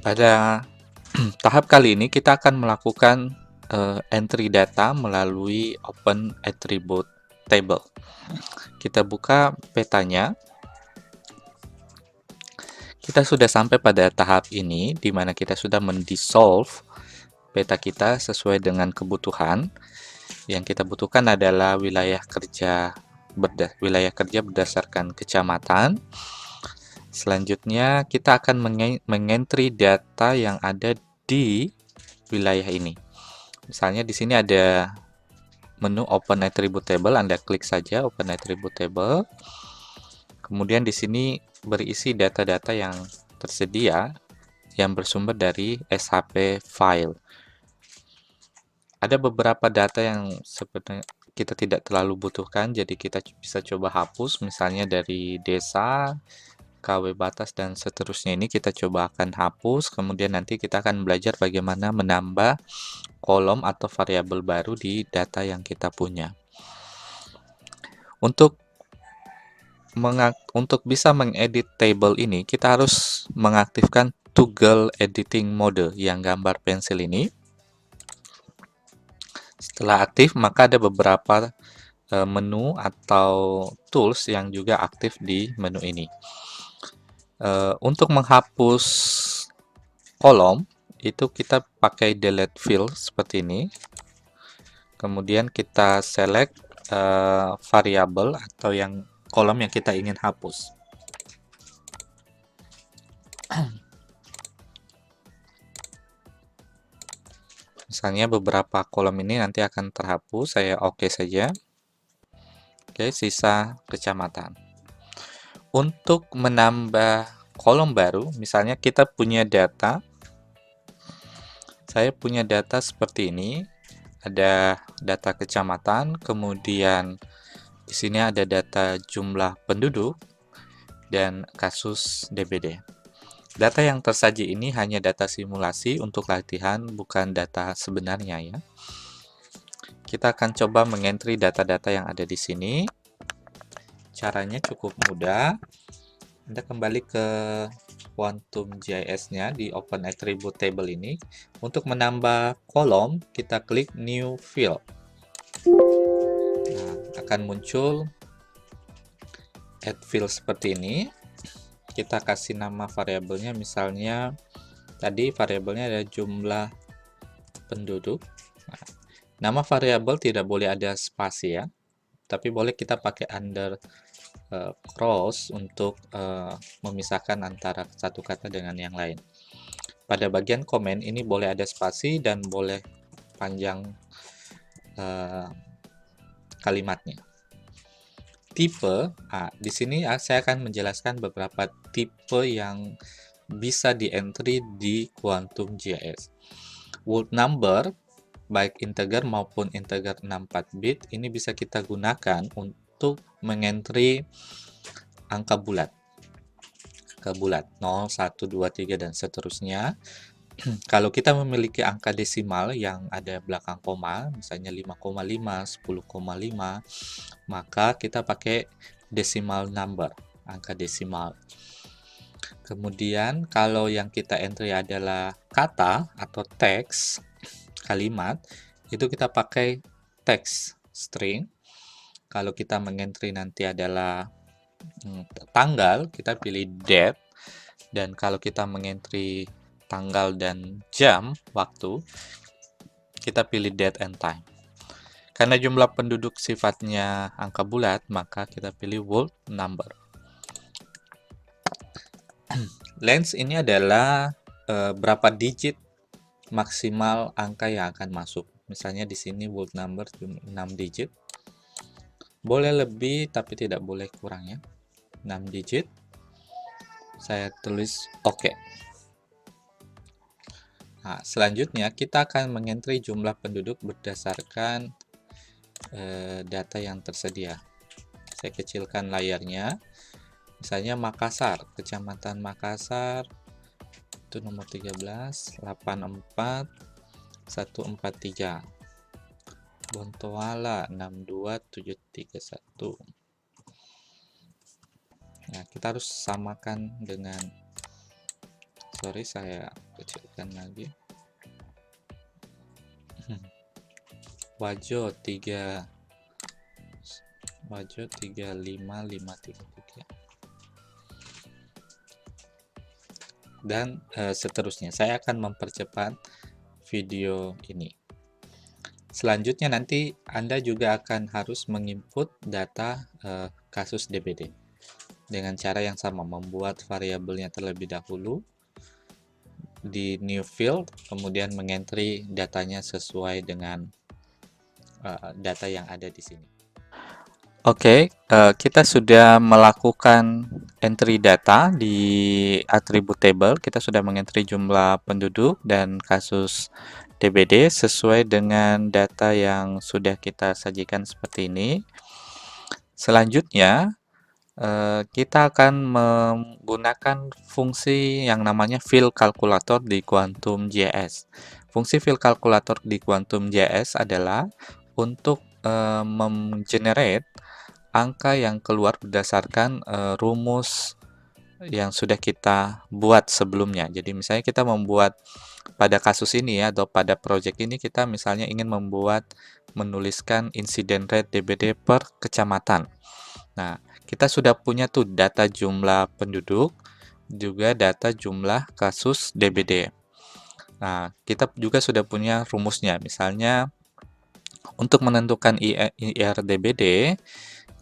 Pada tahap kali ini kita akan melakukan entry data melalui Open Attribute Table. Kita buka petanya. Kita sudah sampai pada tahap ini di mana kita sudah mendissolve peta kita sesuai dengan kebutuhan. Yang kita butuhkan adalah wilayah kerja berdasarkan kecamatan. Selanjutnya kita akan mengentry data yang ada di wilayah ini. Misalnya di sini ada menu Open Attribute Table, Anda klik saja Open Attribute Table. Kemudian di sini berisi data-data yang tersedia yang bersumber dari SHP file. Ada beberapa data yang sebenarnya kita tidak terlalu butuhkan, jadi kita bisa coba hapus, misalnya dari desa, KW batas, dan seterusnya. Ini kita coba akan hapus, kemudian nanti kita akan belajar bagaimana menambah kolom atau variabel baru di data yang kita punya. Untuk bisa mengedit table ini, kita harus mengaktifkan toggle editing mode yang gambar pensil ini. Setelah aktif, maka ada beberapa menu atau tools yang juga aktif di menu ini. Untuk menghapus kolom, itu kita pakai delete field seperti ini. Kemudian kita select variabel atau kolom yang kita ingin hapus. Misalnya beberapa kolom ini nanti akan terhapus, saya oke saja. Oke, sisa kecamatan. Untuk menambah kolom baru, misalnya kita punya data, saya punya data seperti ini, ada data kecamatan, kemudian di sini ada data jumlah penduduk, dan kasus DBD. Data yang tersaji ini hanya data simulasi untuk latihan, bukan data sebenarnya ya. Kita akan coba mengentry data-data yang ada di sini. Caranya cukup mudah. Anda kembali ke Quantum JS-nya di Open Attribute Table ini. Untuk menambah kolom, kita klik New Field. Nah, akan muncul add field seperti ini. Kita kasih nama variabelnya, misalnya tadi variabelnya ada jumlah penduduk. Nah, nama variabel tidak boleh ada spasi ya, tapi boleh kita pakai under cross untuk memisahkan antara satu kata dengan yang lain. Pada bagian komen ini boleh ada spasi dan boleh panjang kalimatnya. Tipe, di sini saya akan menjelaskan beberapa tipe yang bisa di-entry di Quantum JS. Whole number, baik integer maupun integer 64 bit, ini bisa kita gunakan untuk mengentry angka bulat. Angka bulat 0, 1, 2, 3, dan seterusnya. Kalau kita memiliki angka desimal yang ada belakang koma, misalnya 5,5, 10,5, maka kita pakai decimal number, angka desimal. Kemudian kalau yang kita entry adalah kata atau teks, kalimat, itu kita pakai text string. Kalau kita mengentry nanti adalah tanggal, kita pilih date. Dan kalau kita mengentry tanggal dan jam, waktu, kita pilih date and time. Karena jumlah penduduk sifatnya angka bulat, maka kita pilih whole number. Length ini adalah berapa digit maksimal angka yang akan masuk. Misalnya di sini whole number 6 digit. Boleh lebih tapi tidak boleh kurang ya. 6 digit. Saya tulis oke. Nah, selanjutnya kita akan mengentry jumlah penduduk berdasarkan data yang tersedia. Saya kecilkan layarnya. Misalnya Makassar, Kecamatan Makassar itu nomor 13, 84, 143. Bontoala 62731. Nah, kita harus samakan dengan sorry, saya kecilkan lagi. Wajo 35533 dan seterusnya. Saya akan mempercepat video ini. Selanjutnya nanti Anda juga akan harus menginput data kasus DBD dengan cara yang sama, membuat variabelnya terlebih dahulu di new field, kemudian mengentry datanya sesuai dengan data yang ada di sini. Oke, kita sudah melakukan entry data di attribute table. Kita sudah mengentry jumlah penduduk dan kasus DBD sesuai dengan data yang sudah kita sajikan seperti ini. Selanjutnya, kita akan menggunakan fungsi yang namanya fill calculator di Quantum JS. Fungsi fill calculator di Quantum JS adalah untuk menggenerate angka yang keluar berdasarkan rumus yang sudah kita buat sebelumnya. Jadi misalnya kita membuat pada kasus ini ya, atau pada project ini kita misalnya ingin menuliskan incident rate DBD per kecamatan. Nah, kita sudah punya tuh data jumlah penduduk, juga data jumlah kasus DBD. Nah, kita juga sudah punya rumusnya. Misalnya untuk menentukan IR DBD,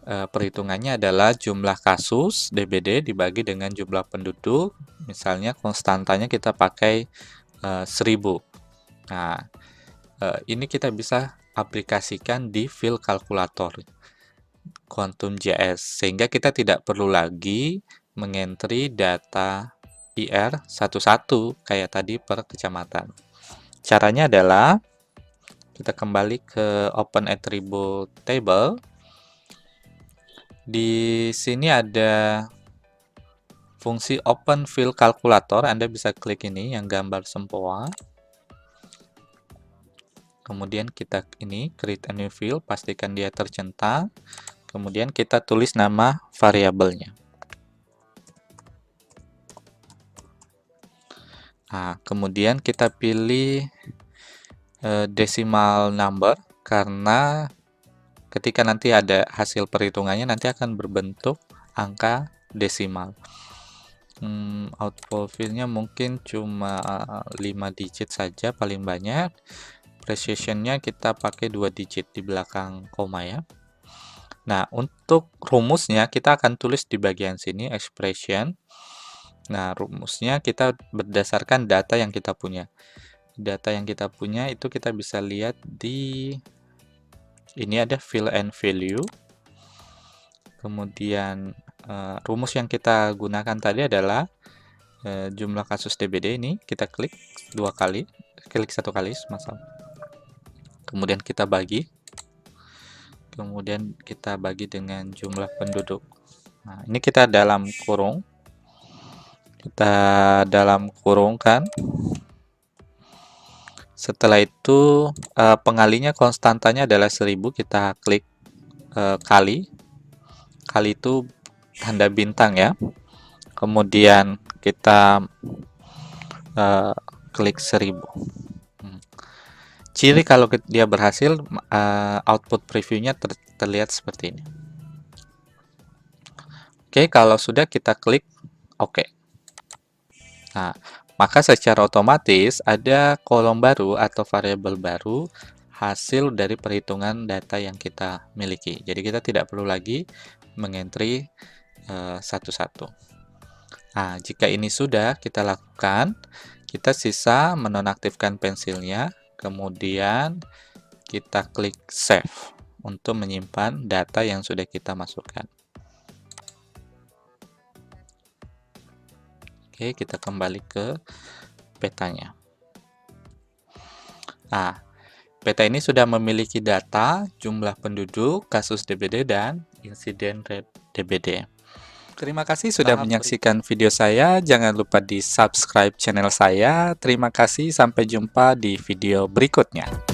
perhitungannya adalah jumlah kasus DBD dibagi dengan jumlah penduduk. Misalnya konstantanya kita pakai 1000. Nah, ini kita bisa aplikasikan di fill calculator Quantum JS, sehingga kita tidak perlu lagi mengentry data IR satu-satu kayak tadi per kecamatan. Caranya adalah kita kembali ke Open Attribute Table. Di sini ada fungsi Open Fill Calculator. Anda bisa klik ini yang gambar sempoa. Kemudian kita ini create a new field, pastikan dia tercentang. Kemudian kita tulis nama variabelnya. Nah, kemudian kita pilih decimal number karena ketika nanti ada hasil perhitungannya nanti akan berbentuk angka desimal. Output field-nya mungkin cuma 5 digit saja paling banyak. Precision-nya kita pakai 2 digit di belakang koma ya. Nah, untuk rumusnya kita akan tulis di bagian sini expression. Nah, rumusnya kita berdasarkan data yang kita punya. Data yang kita punya itu kita bisa lihat di ini ada fill and value. Kemudian rumus yang kita gunakan tadi adalah jumlah kasus DBD ini kita klik 2 kali, klik 1 kali masalah. Kemudian kita bagi. Kemudian kita bagi dengan jumlah penduduk. Nah, ini kita dalam kurung. Kita dalam kurung kan. Setelah itu pengalinya konstantanya adalah 1000, kita klik kali. Kali itu tanda bintang ya. Kemudian kita klik 1000. Ciri kalau dia berhasil, output previewnya terlihat seperti ini. Oke, kalau sudah kita klik OK. Nah, maka secara otomatis ada kolom baru atau variabel baru hasil dari perhitungan data yang kita miliki. Jadi kita tidak perlu lagi mengentry satu-satu. Nah, jika ini sudah kita lakukan, kita sisa menonaktifkan pensilnya, kemudian kita klik save untuk menyimpan data yang sudah kita masukkan. Oke, kita kembali ke petanya. Nah, peta ini sudah memiliki data, jumlah penduduk, kasus DBD, dan incident rate DBD. Terima kasih sudah menyaksikan video saya. Jangan lupa di subscribe channel saya. Terima kasih, sampai jumpa di video berikutnya.